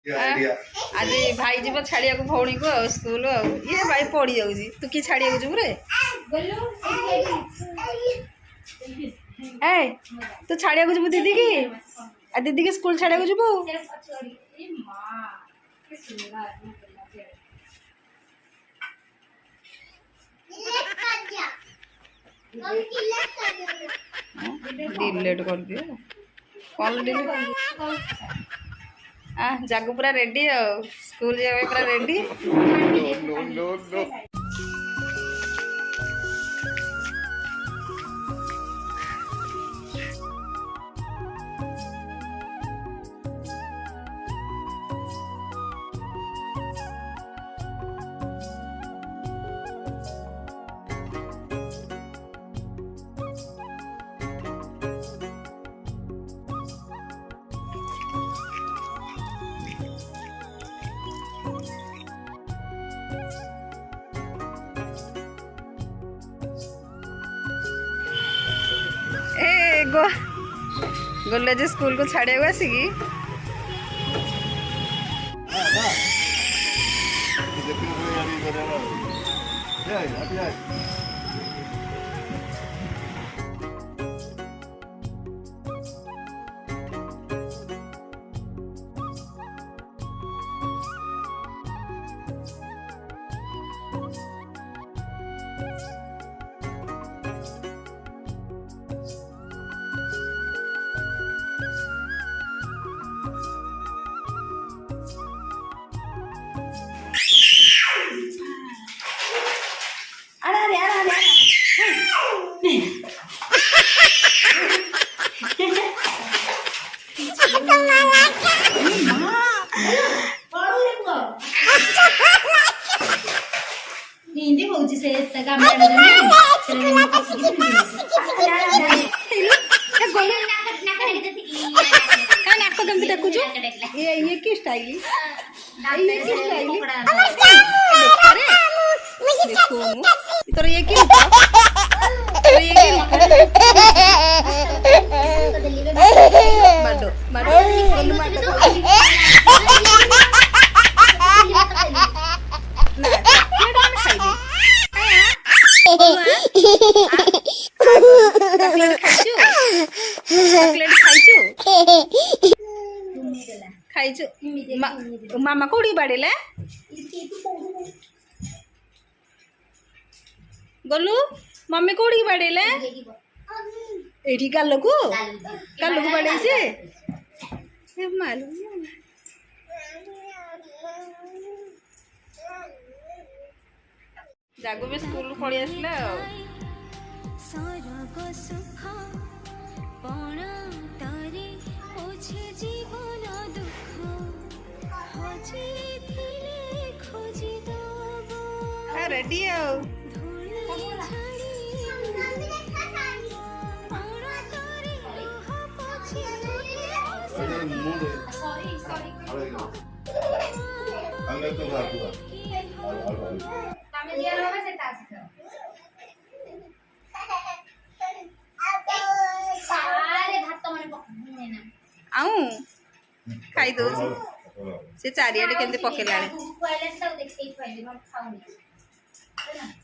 आज भाई जीव छाड़िया भौणी को स्कूल ये भाई पड़ी जाऊँ तू कि छाड़िया जीव रे ए तू छाड़िया जीव दीदी की दीदी के स्कूल छाड़िया जीव डिलीट कर दियो कौन डिलीट जागू पूरा रेडी स्कूल जावे पूरा रेडी गोले जो स्कूल को छाड़े आसिकी हिंदी होउची से काम ये की स्टाइल तोर ये की मामा कोड़ी बाड़े गलु मम्मी कोड़ी बाड़े एठी कालो को बाड़े से मालूम जागो भी स्कूल पड़ी आसला रेडी आऊँ खाई दो से चारियाडे केंदे पकेलाणी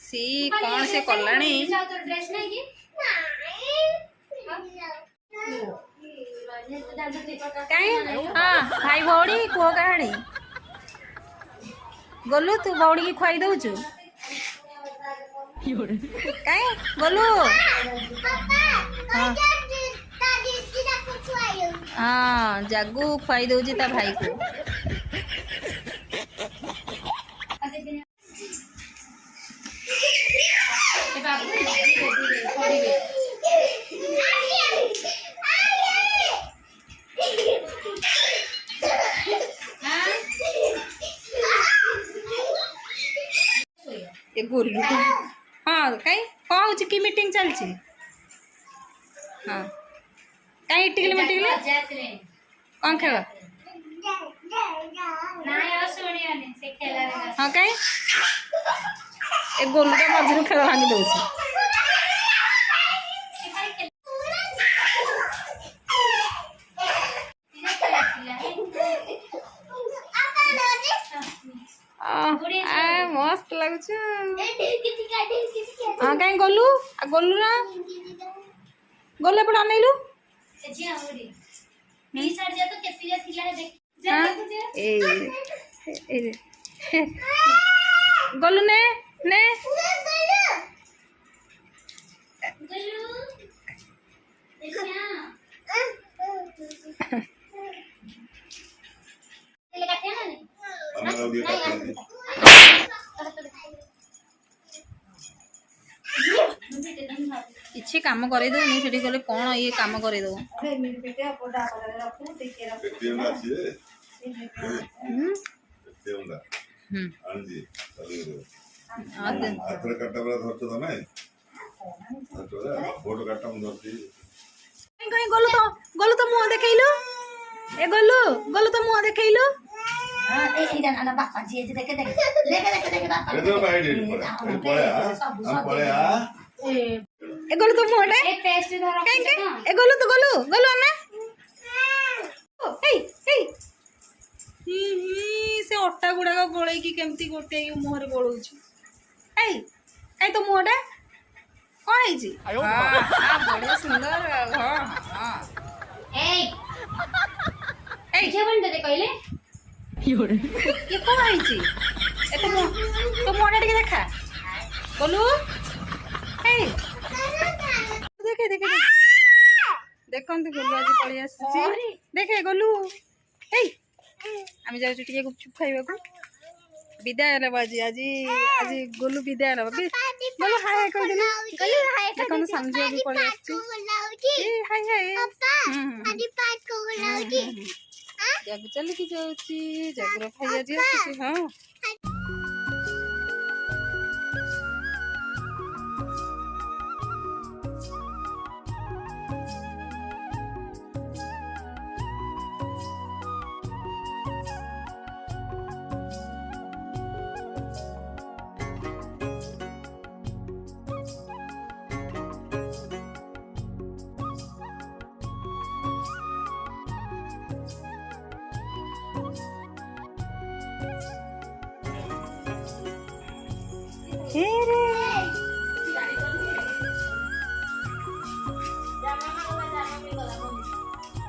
सी कौन से कलाणी हाँ भाई भौणी कुह कहानी गोलू तू भौणी की खुआई दौचु कहीं गोलू हाँ जागू खुआई दौची ता भाई को गोलू हाँ कहीं कौन हो कि मीटिंग चलती हाँ कहीं टिकले मीटिंग कौन खेल हाँ कहीं एक गोलू का मझे खेल भांगी दौर मस्त लगुच हाँ कहीं गलु गलु ना गलु एपटे अनेलु गलु ने ने किसी काम कर गले कौन ये काम कर गलु तो मुँह देखलु ए गलु गलु तो मुँह देखलु ए गलु तो मुँह ए गलु तो गलु गलु अन्ना से अट्टा गुड़ाक गोल केमती गोटे मुहर गोलौ कहीं तो मुँहटा कौन बढ़िया सुंदर कहले ये कौन है तो मुँहटा टे देखा बोलू देखे देखे देखते गोलू आज पलि आस देखे गोलू आम जाए गुपचुप खाइबा विदाय आज आज आज गोलू विदाय गोलू हाय कह देखो समझ भी पलि हाय हाय जग चलिकी जाऊँगी जगर भाई आज आस हाँ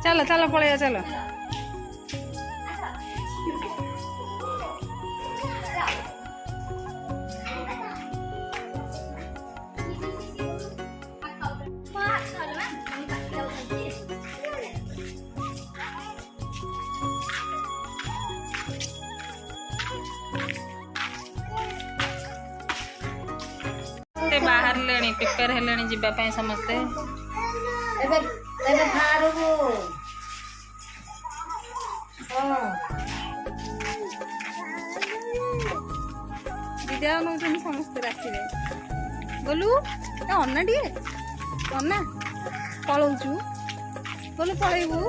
चलो चलो पड़े चलो बाहर लेनी प्रिपेयर हेलेनी जीबा पई समस्ते एबे बाहरबो विद्या नौ समस्ते राति बोलू अन्ना टे अन्ना पलौचु बोलू पलैबू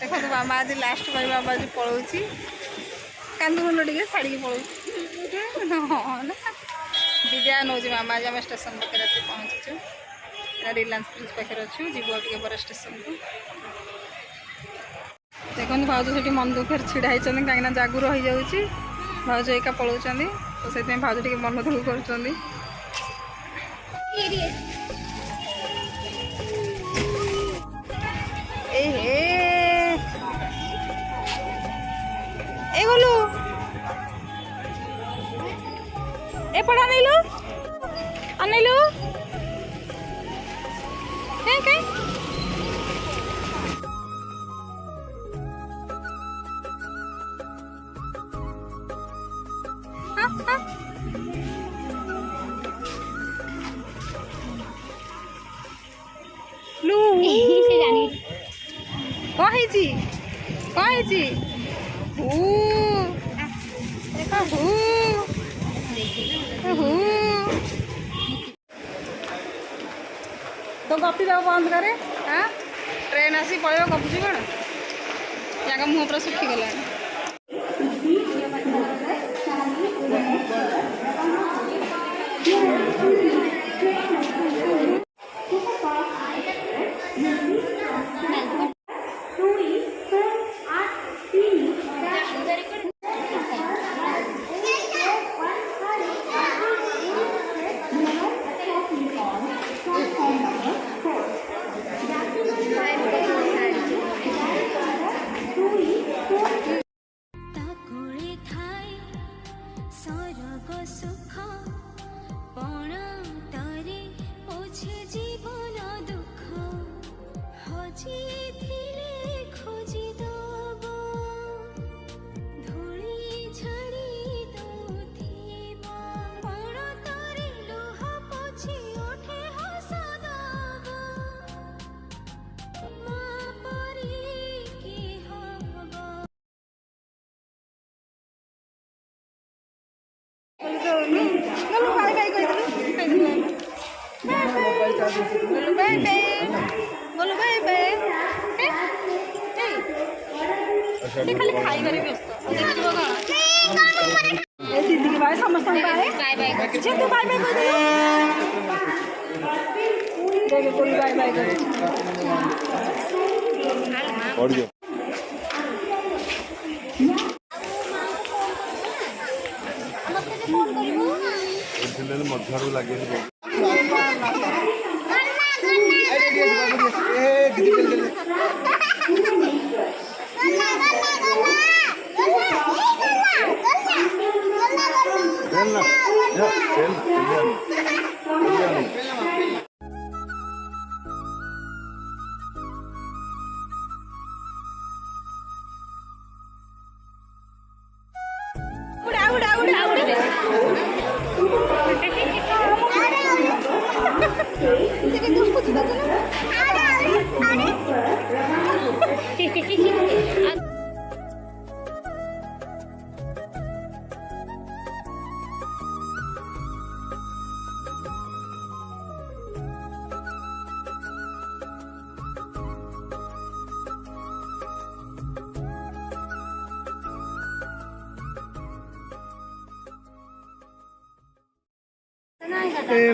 देखो तो मामा आज लास्ट भाई मामा आज पलाऊँगी कांदुल टे छाड़ी पलाऊँ ना विद्या नौ मामा आज आम स्टेशन पाखे पहुँचु रिलायंस ब्रिज पाखे अच्छु जीव टे पर स्टेशन को देखो भाज से मन दुखे छिड़ा होती कहीं जागू रही जाऊँगी भाज एका पलाऊँ तो से भाज टे मन दुख कर गलु एपट अनैलु अनैलु कहीं लू कही तो गपी जाओ बंद करे हाँ ट्रेन आसी पड़े गपुची कौन या मुँह पूरा सुखी गला खाली खाइबारे व्यस्त दीदी के बाय समस्त बाय बाय तू बाय बाय देखे कोई बाय बाय कर मध्यारू लगे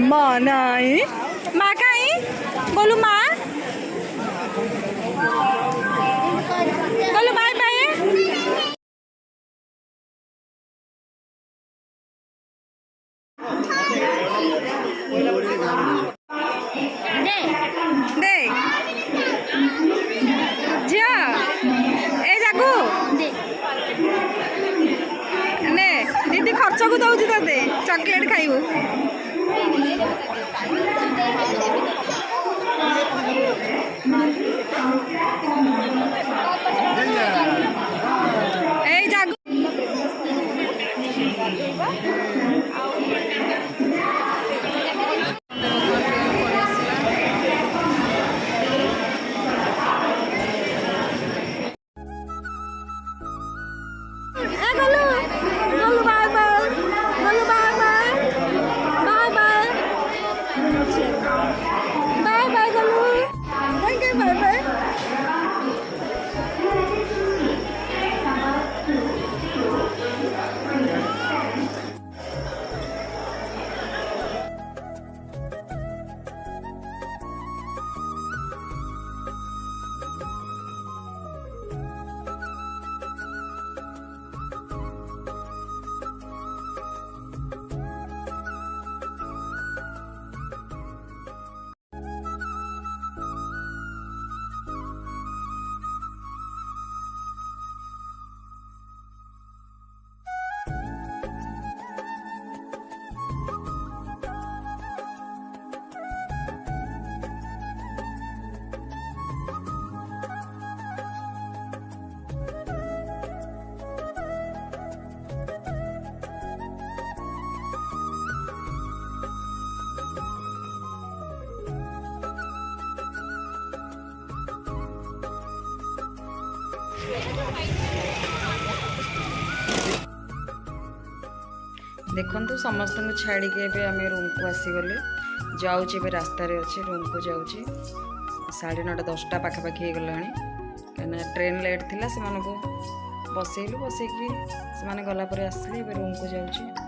माँ नहीं माँ कहीं बोलू माँ बोलू बाय बाय दे जा ए जाकू ने दीदी खर्च को दौची ते चॉकलेट खाइबू देखु समस्त छाड़ी के आम रूम को आसीगले जाऊे रास्तार अच्छे रूम को जाऊँगी 9:30 10टा पाखापाखि हो गला कहीं ट्रेन लेट थी से बसैलु बसैकी से गलापर आसले रूम को जाऊँगी।